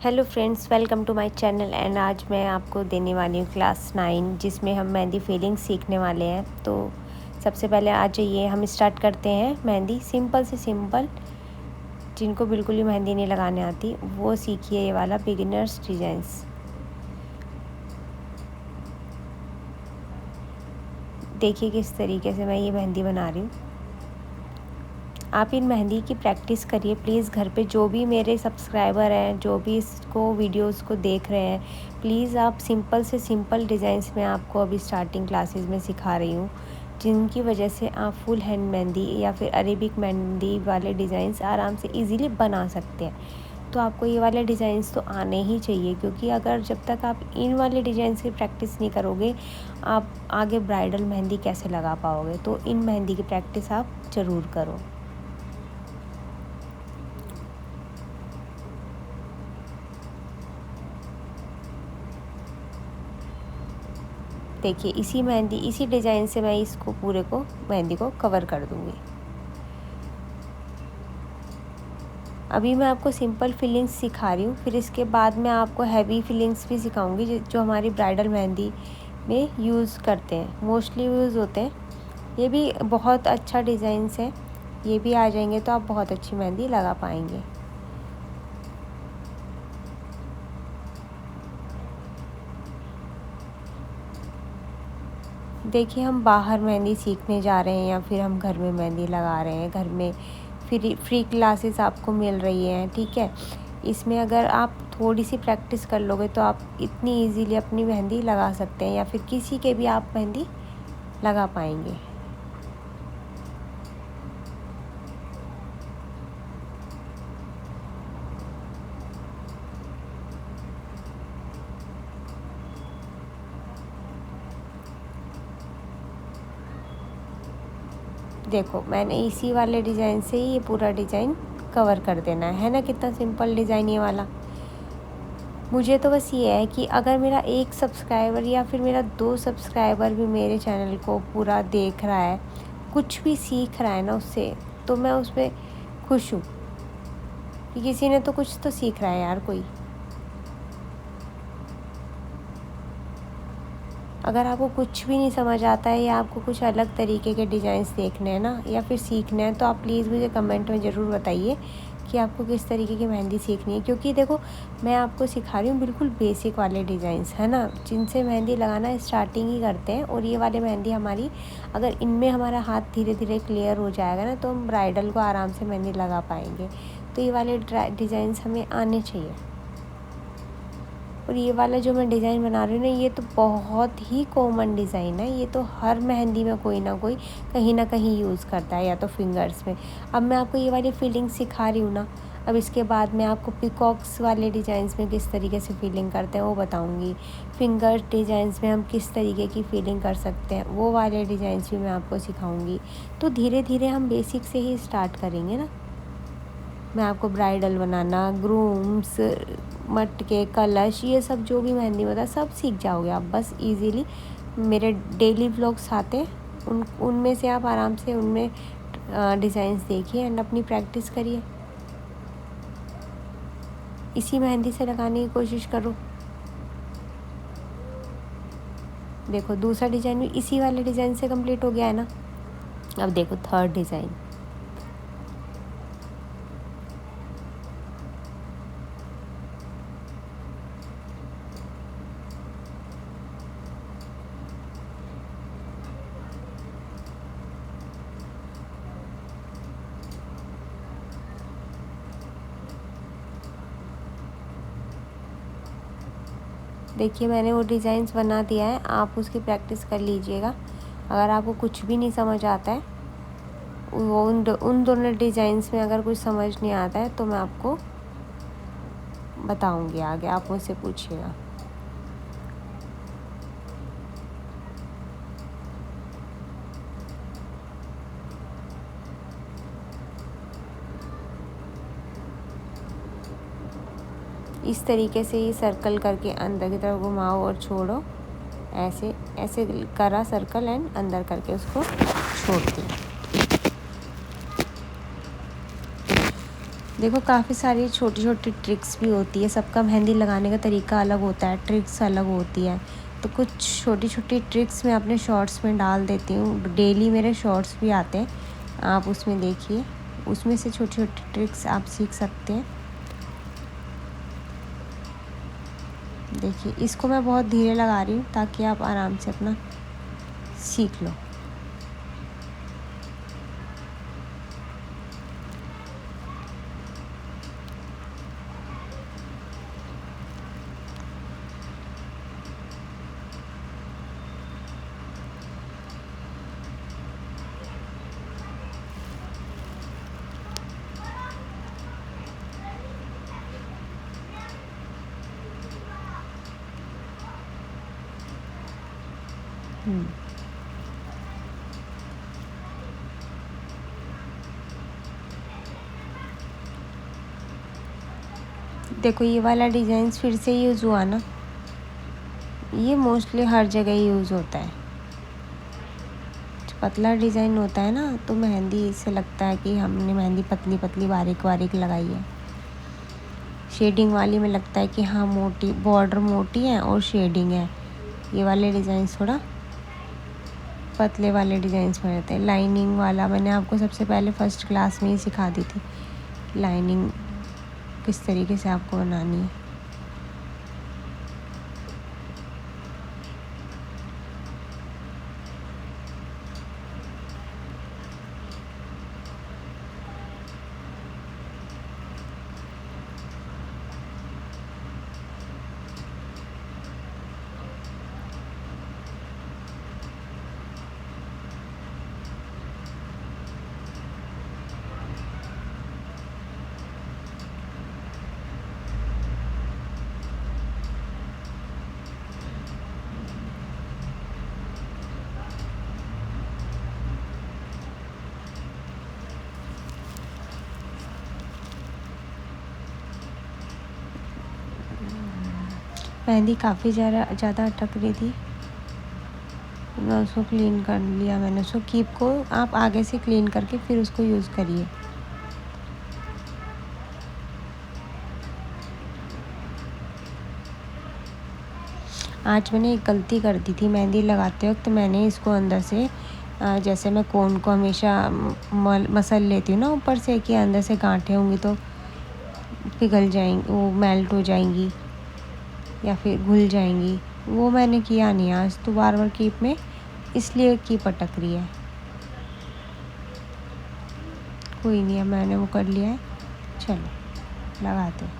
Hello friends, welcome to my channel. And आज मैं आपको देने वाली हूँ क्लास 9 जिसमें हम मेहंदी फीलिंग सीखने वाले हैं। तो सबसे पहले आ जाइए, हम स्टार्ट करते हैं। मेहंदी सिंपल से सिंपल, जिनको बिल्कुल भी मेहंदी नहीं लगाने आती वो सीखिए ये वाला बिगिनर्स डिज़ाइंस। देखिए किस तरीके से मैं ये मेहंदी बना रही हूँ। आप इन मेहंदी की प्रैक्टिस करिए प्लीज़ घर पे। जो भी मेरे सब्सक्राइबर हैं, जो भी इसको वीडियोस को देख रहे हैं, प्लीज़ आप सिंपल से सिंपल डिज़ाइंस में आपको अभी स्टार्टिंग क्लासेस में सिखा रही हूँ, जिनकी वजह से आप फुल हैंड मेहंदी या फिर अरेबिक मेहंदी वाले डिज़ाइंस आराम से इजीली बना सकते हैं। तो आपको ये वाले डिज़ाइंस तो आने ही चाहिए, क्योंकि अगर जब तक आप इन वाले डिज़ाइंस की प्रैक्टिस नहीं करोगे, आप आगे ब्राइडल मेहंदी कैसे लगा पाओगे। तो इन मेहंदी की प्रैक्टिस आप ज़रूर करो। देखिए इसी डिज़ाइन से मैं इसको पूरे को मेहंदी को कवर कर दूँगी। अभी मैं आपको सिंपल फिलिंग्स सिखा रही हूँ, फिर इसके बाद मैं आपको हैवी फिलिंग्स भी सिखाऊंगी जो हमारी ब्राइडल मेहंदी में यूज़ करते हैं, मोस्टली यूज़ होते हैं। ये भी बहुत अच्छा डिज़ाइंस है, ये भी आ जाएंगे तो आप बहुत अच्छी मेहंदी लगा पाएंगे। देखिए हम बाहर मेहंदी सीखने जा रहे हैं या फिर हम घर में मेहंदी लगा रहे हैं, घर में फ्री क्लासेस आपको मिल रही हैं, ठीक है। इसमें अगर आप थोड़ी सी प्रैक्टिस कर लोगे तो आप इतनी इजीली अपनी मेहंदी लगा सकते हैं, या फिर किसी के भी आप मेहंदी लगा पाएंगे। देखो मैंने इसी वाले डिज़ाइन से ही ये पूरा डिज़ाइन कवर कर देना है ना। कितना सिंपल डिज़ाइन ये वाला। मुझे तो बस ये है कि अगर मेरा एक सब्सक्राइबर या फिर मेरा 2 सब्सक्राइबर भी मेरे चैनल को पूरा देख रहा है, कुछ भी सीख रहा है ना उससे, तो मैं उसमें खुश हूँ कि किसी ने तो कुछ तो सीख रहा है यार कोई। अगर आपको कुछ भी नहीं समझ आता है या आपको कुछ अलग तरीके के डिज़ाइंस देखने हैं ना या फिर सीखने हैं, तो आप प्लीज़ मुझे कमेंट में ज़रूर बताइए कि आपको किस तरीके की मेहंदी सीखनी है। क्योंकि देखो मैं आपको सिखा रही हूँ बिल्कुल बेसिक वाले डिज़ाइंस, है ना, जिनसे मेहंदी लगाना स्टार्टिंग ही करते हैं। और ये वाले मेहंदी हमारी, अगर इनमें हमारा हाथ धीरे धीरे क्लियर हो जाएगा ना, तो हम ब्राइडल को आराम से मेहंदी लगा पाएंगे। तो ये वाले डिज़ाइंस हमें आने चाहिए। और ये वाला जो मैं डिज़ाइन बना रही हूँ ना, ये तो बहुत ही कॉमन डिज़ाइन है। ये तो हर मेहंदी में कोई ना कोई कहीं ना कहीं यूज़ करता है, या तो फिंगर्स में। अब मैं आपको ये वाली फीलिंग सिखा रही हूँ ना, अब इसके बाद मैं आपको पिकॉक्स वाले डिज़ाइंस में किस तरीके से फीलिंग करते हैं वो बताऊँगी। फिंगर डिज़ाइंस में हम किस तरीके की फीलिंग कर सकते हैं वो वाले डिज़ाइंस भी मैं आपको सिखाऊँगी। तो धीरे धीरे हम बेसिक से ही स्टार्ट करेंगे ना। मैं आपको ब्राइडल बनाना, ग्रूम्स, मटके, कलश, ये सब जो भी मेहंदी होता है सब सीख जाओगे आप बस इजीली। मेरे डेली व्लॉग्स आते हैं, उनमें से आप आराम से उनमें डिज़ाइंस देखिए एंड अपनी प्रैक्टिस करिए। इसी मेहंदी से लगाने की कोशिश करो। देखो दूसरा डिज़ाइन भी इसी वाले डिज़ाइन से कंप्लीट हो गया है ना। अब देखो थर्ड डिज़ाइन। देखिए मैंने वो डिज़ाइंस बना दिया है, आप उसकी प्रैक्टिस कर लीजिएगा। अगर आपको कुछ भी नहीं समझ आता है, वो उन दोनों डिज़ाइंस में अगर कुछ समझ नहीं आता है, तो मैं आपको बताऊंगी आगे, आप मुझसे पूछिएगा। इस तरीके से ये सर्कल करके अंदर की तरफ घुमाओ और छोड़ो। ऐसे ऐसे करा सर्कल एंड अंदर करके उसको छोड़ दिया। देखो काफ़ी सारी छोटी छोटी ट्रिक्स भी होती है, सबका मेहंदी लगाने का तरीका अलग होता है, ट्रिक्स अलग होती है। तो कुछ छोटी छोटी ट्रिक्स मैं अपने शॉर्ट्स में डाल देती हूँ, डेली मेरे शॉर्ट्स भी आते हैं, आप उसमें देखिए, उसमें से छोटी छोटी ट्रिक्स आप सीख सकते हैं। देखिए इसको मैं बहुत धीरे लगा रही हूँ ताकि आप आराम से अपना सीख लो। देखो ये वाला डिज़ाइन फिर से यूज़ हुआ ना, ये मोस्टली हर जगह यूज़ होता है। पतला डिज़ाइन होता है ना, तो मेहंदी से लगता है कि हमने मेहंदी पतली पतली बारीक बारीक लगाई है। शेडिंग वाली में लगता है कि हाँ मोटी बॉर्डर मोटी है और शेडिंग है। ये वाले डिज़ाइन थोड़ा पतले वाले डिज़ाइंस में रहते हैं। लाइनिंग वाला मैंने आपको सबसे पहले फर्स्ट क्लास में ही सिखा दी थी, लाइनिंग किस तरीके से आपको बनानी है। मेहंदी काफ़ी ज़्यादा अटक रही थी, मैं उसको क्लीन कर लिया मैंने। उसको कीप को आप आगे से क्लीन करके फिर उसको यूज़ करिए। आज मैंने एक गलती कर दी थी मेहंदी लगाते वक्त, तो मैंने इसको अंदर से जैसे मैं कोन को हमेशा मसल लेती हूँ ना ऊपर से, कि अंदर से गांठें होंगी तो पिघल जाएंगी, वो मेल्ट हो जाएंगी या फिर घुल जाएंगी, वो मैंने किया नहीं आज। तो बार बार कीप में इसलिए कीप अटक रही है। कोई नहीं है, मैंने वो कर लिया है, चलो लगाते हैं।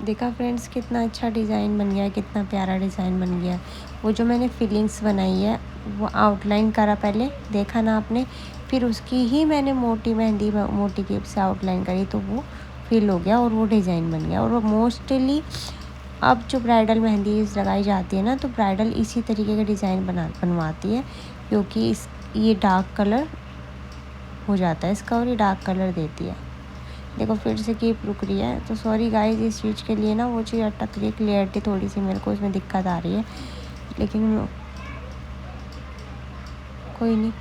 देखा फ्रेंड्स कितना अच्छा डिज़ाइन बन गया है, कितना प्यारा डिज़ाइन बन गया है। वो जो मैंने फीलिंग्स बनाई है वो आउटलाइन करा पहले, देखा ना आपने, फिर उसकी ही मैंने मोटी मेहंदी मोटी क्लिप से आउटलाइन करी तो वो फिल हो गया और वो डिज़ाइन बन गया। और वो मोस्टली अब जो ब्राइडल मेहंदी लगाई जाती है ना, तो ब्राइडल इसी तरीके के डिज़ाइन बनवाती है, क्योंकि ये डार्क कलर हो जाता है इसका और ये डार्क कलर देती है। देखो फिर से कीप रुक रही है, तो सॉरी गाइस इस चीज़ के लिए ना, वो चीज़ अटक रही है, क्लियरिटी थोड़ी सी मेरे को इसमें दिक्कत आ रही है, लेकिन कोई नहीं।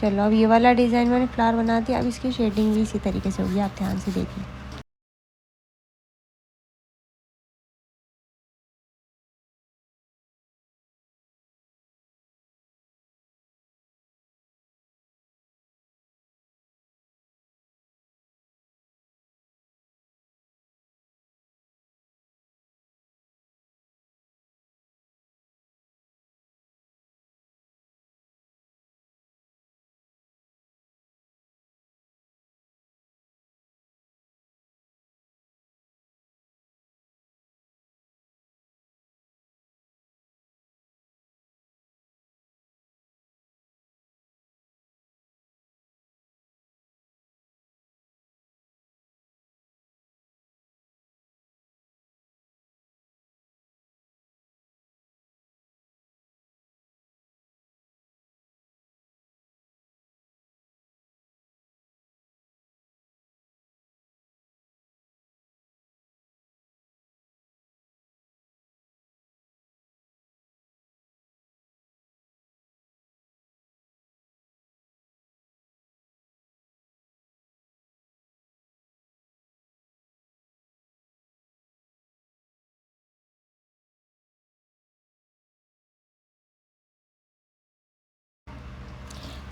चलो अब ये वाला डिज़ाइन मैंने फ्लावर बना दिया, अब इसकी शेडिंग भी इसी तरीके से होगी, आप ध्यान से देखिए।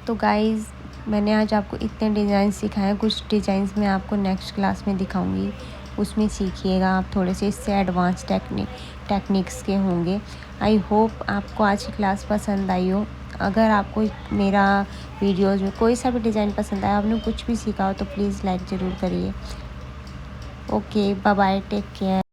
तो गाइज़ मैंने आज आपको इतने डिज़ाइन सिखाए, कुछ डिज़ाइंस मैं आपको नेक्स्ट क्लास में दिखाऊंगी, उसमें सीखिएगा आप, थोड़े से इससे एडवांस टेक्निक्स के होंगे। आई होप आपको आज की क्लास पसंद आई हो। अगर आपको मेरा वीडियोज़ में कोई सा भी डिज़ाइन पसंद आया, आपने कुछ भी सीखा हो, तो प्लीज़ लाइक ज़रूर करिए। Okay bye bye, take care.